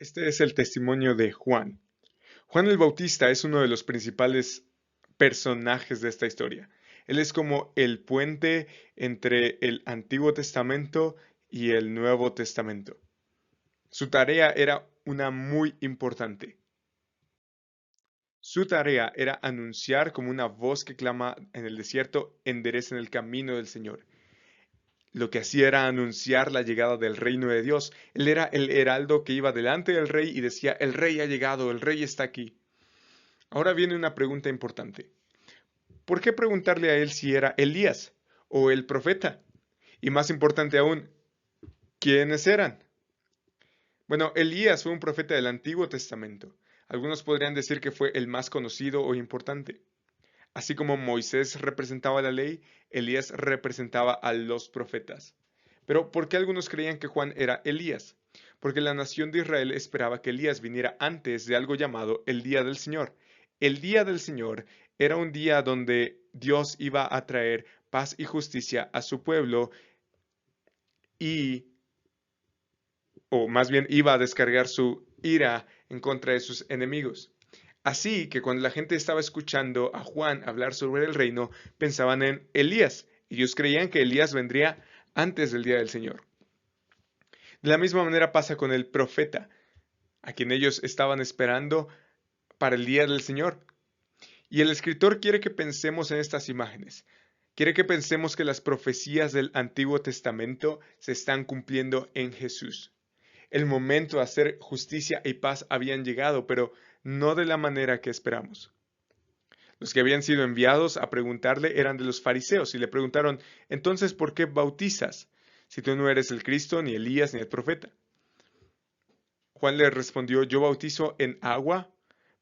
Este es el testimonio de Juan. Juan el Bautista es uno de los principales personajes de esta historia. Él es como el puente entre el Antiguo Testamento y el Nuevo Testamento. Su tarea era una muy importante. Su tarea era anunciar como una voz que clama en el desierto, enderecen el camino del Señor. Lo que hacía era anunciar la llegada del reino de Dios. Él era el heraldo que iba delante del rey y decía, el rey ha llegado, el rey está aquí. Ahora viene una pregunta importante. ¿Por qué preguntarle a él si era Elías o el profeta? Y más importante aún, ¿quiénes eran? Bueno, Elías fue un profeta del Antiguo Testamento. Algunos podrían decir que fue el más conocido o importante. Así como Moisés representaba la ley, Elías representaba a los profetas. Pero ¿por qué algunos creían que Juan era Elías? Porque la nación de Israel esperaba que Elías viniera antes de algo llamado el Día del Señor. El Día del Señor era un día donde Dios iba a traer paz y justicia a su pueblo y, o más bien iba a descargar su ira en contra de sus enemigos. Así que cuando la gente estaba escuchando a Juan hablar sobre el reino, pensaban en Elías. Ellos creían que Elías vendría antes del día del Señor. De la misma manera pasa con el profeta, a quien ellos estaban esperando para el día del Señor. Y el escritor quiere que pensemos en estas imágenes. Quiere que pensemos que las profecías del Antiguo Testamento se están cumpliendo en Jesús. El momento de hacer justicia y paz habían llegado, pero no de la manera que esperamos. Los que habían sido enviados a preguntarle eran de los fariseos y le preguntaron, entonces, ¿por qué bautizas si tú no eres el Cristo, ni Elías, ni el profeta? Juan le respondió, yo bautizo en agua,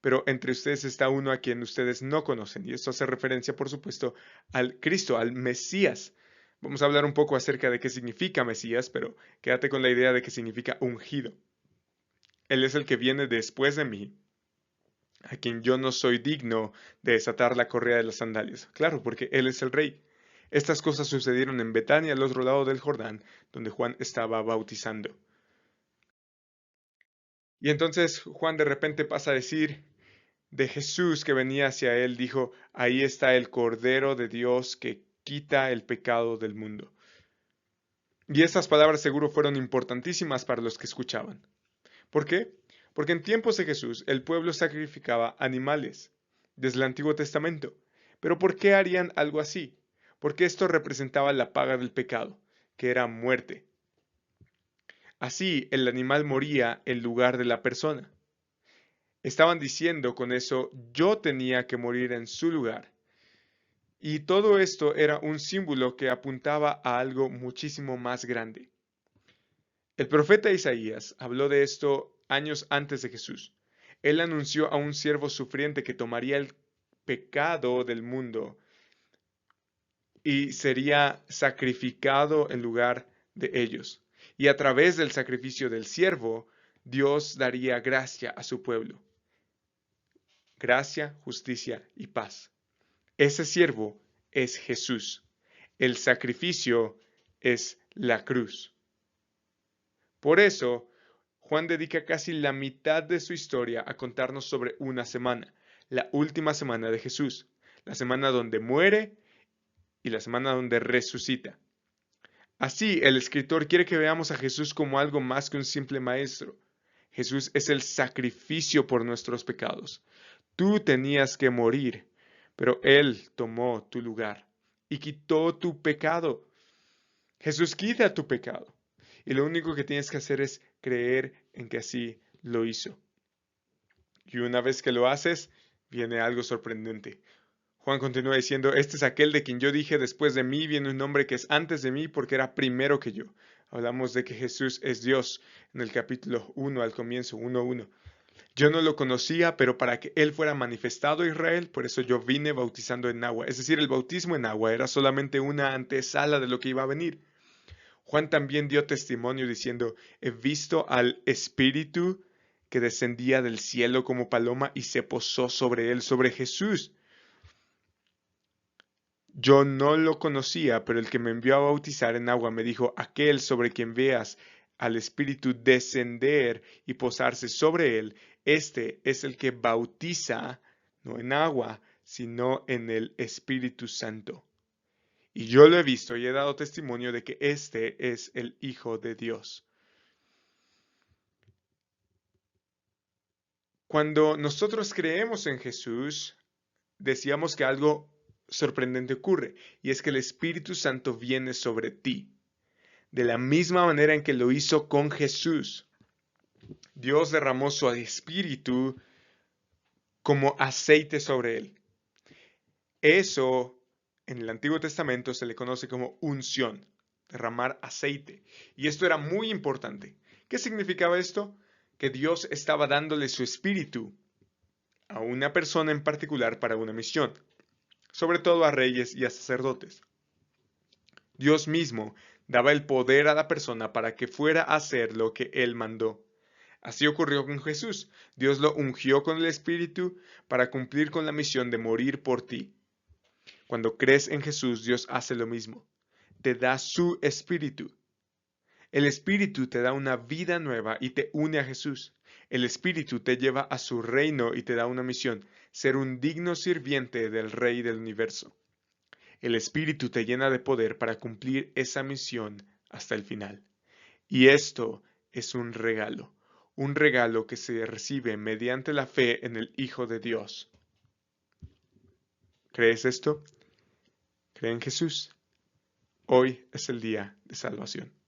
pero entre ustedes está uno a quien ustedes no conocen. Y esto hace referencia, por supuesto, al Cristo, al Mesías. Vamos a hablar un poco acerca de qué significa Mesías, pero quédate con la idea de que significa ungido. Él es el que viene después de mí, a quien yo no soy digno de desatar la correa de las sandalias. Claro, porque Él es el Rey. Estas cosas sucedieron en Betania, al otro lado del Jordán, donde Juan estaba bautizando. Y entonces Juan de repente pasa a decir de Jesús que venía hacia él, dijo, ahí está el Cordero de Dios que quita el pecado del mundo. Y estas palabras seguro fueron importantísimas para los que escuchaban. ¿Por qué? Porque en tiempos de Jesús el pueblo sacrificaba animales desde el Antiguo Testamento. Pero ¿por qué harían algo así? Porque esto representaba la paga del pecado, que era muerte. Así el animal moría en lugar de la persona. Estaban diciendo con eso, yo tenía que morir en su lugar. Y todo esto era un símbolo que apuntaba a algo muchísimo más grande. El profeta Isaías habló de esto años antes de Jesús. Él anunció a un siervo sufriente que tomaría el pecado del mundo y sería sacrificado en lugar de ellos. Y a través del sacrificio del siervo, Dios daría gracia a su pueblo. Gracia, justicia y paz. Ese siervo es Jesús. El sacrificio es la cruz. Por eso, Juan dedica casi la mitad de su historia a contarnos sobre una semana, la última semana de Jesús, la semana donde muere y la semana donde resucita. Así, el escritor quiere que veamos a Jesús como algo más que un simple maestro. Jesús es el sacrificio por nuestros pecados. Tú tenías que morir, pero Él tomó tu lugar y quitó tu pecado. Jesús quita tu pecado. Y lo único que tienes que hacer es creer en que así lo hizo. Y una vez que lo haces, viene algo sorprendente. Juan continúa diciendo, este es aquel de quien yo dije, después de mí viene un hombre que es antes de mí porque era primero que yo. Hablamos de que Jesús es Dios en el capítulo 1 al comienzo, 1:1. Yo no lo conocía, pero para que Él fuera manifestado a Israel, por eso yo vine bautizando en agua. Es decir, el bautismo en agua era solamente una antesala de lo que iba a venir. Juan también dio testimonio diciendo, he visto al Espíritu que descendía del cielo como paloma y se posó sobre él, sobre Jesús. Yo no lo conocía, pero el que me envió a bautizar en agua me dijo, aquel sobre quien veas al Espíritu descender y posarse sobre él, este es el que bautiza, no en agua, sino en el Espíritu Santo. Y yo lo he visto y he dado testimonio de que este es el Hijo de Dios. Cuando nosotros creemos en Jesús, decíamos que algo sorprendente ocurre, y es que el Espíritu Santo viene sobre ti, de la misma manera en que lo hizo con Jesús. Dios derramó su Espíritu como aceite sobre él. Eso en el Antiguo Testamento se le conoce como unción, derramar aceite. Y esto era muy importante. ¿Qué significaba esto? Que Dios estaba dándole su espíritu a una persona en particular para una misión, sobre todo a reyes y a sacerdotes. Dios mismo daba el poder a la persona para que fuera a hacer lo que él mandó. Así ocurrió con Jesús. Dios lo ungió con el Espíritu para cumplir con la misión de morir por ti. Cuando crees en Jesús, Dios hace lo mismo. Te da su Espíritu. El Espíritu te da una vida nueva y te une a Jesús. El Espíritu te lleva a su reino y te da una misión, ser un digno sirviente del Rey del universo. El Espíritu te llena de poder para cumplir esa misión hasta el final. Y esto es un regalo que se recibe mediante la fe en el Hijo de Dios. ¿Crees esto? ¿Cree en Jesús? Hoy es el día de salvación.